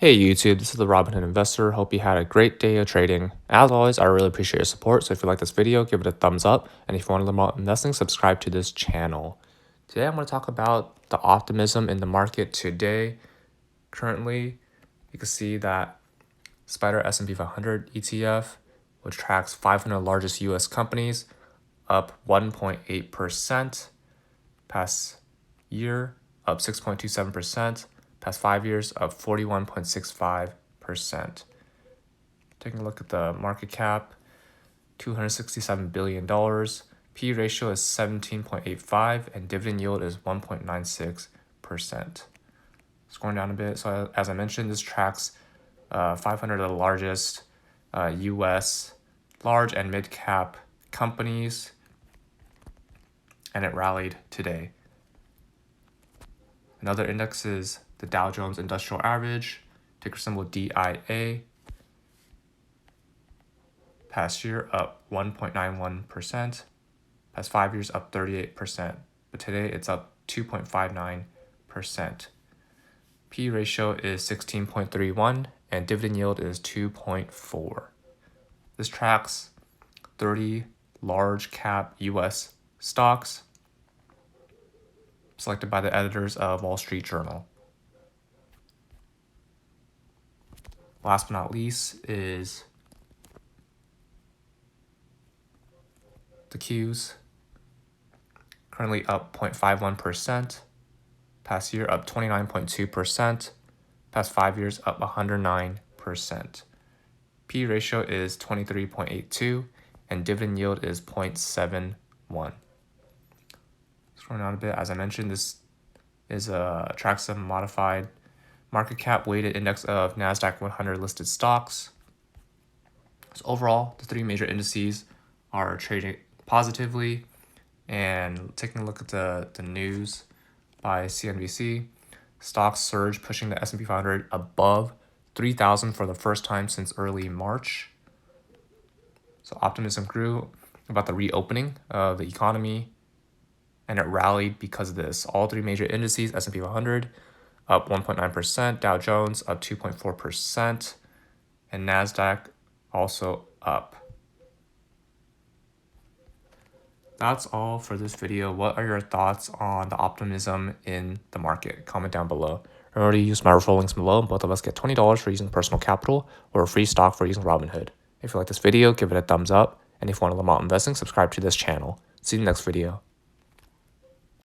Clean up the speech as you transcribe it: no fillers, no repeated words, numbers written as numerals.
Hey YouTube, this is the Robinhood Investor. Hope you had a great day of trading. As always, I really appreciate your support. So if you like this video, give it a thumbs up. And if you want to learn more about investing, subscribe to this channel. Today I'm going to talk about the optimism in the market today. Currently, you can see that Spider S&P 500 ETF, which tracks 500 largest US companies, up 1.8% past year, up 6.27%. Past 5 years, up 41.65%. Taking a look at the market cap, $267 billion. P ratio is 17.85 and dividend yield is 1.96%. Scrolling down a bit, so as I mentioned, this tracks 500 of the largest US large and mid cap companies, and it rallied today. Another index is the Dow Jones Industrial Average, ticker symbol DIA. Past year up 1.91%, past 5 years up 38%, but today it's up 2.59%. P ratio is 16.31 and dividend yield is 2.4. This tracks 30 large cap US stocks selected by the editors of Wall Street Journal. Last but not least is the Qs, currently up 0.51%, past year up 29.2%, past 5 years up 109%. P ratio is 23.82 and dividend yield is 0.71. Scrolling down a bit, as I mentioned, this is tracks a modified market cap weighted index of NASDAQ 100 listed stocks. So overall, the three major indices are trading positively. And taking a look at the news by CNBC, stocks surged, pushing the S&P 500 above 3,000 for the first time since early March. So optimism grew about the reopening of the economy, and it rallied because of this. All three major indices, S&P 500 up 1.9%, Dow Jones up 2.4%, and NASDAQ also up. That's all for this video. What are your thoughts on the optimism in the market? Comment down below. Remember to use my referral links below, and both of us get $20 for using personal capital or a free stock for using Robinhood. If you like this video, give it a thumbs up. And if you want to learn about investing, subscribe to this channel. See you in the next video.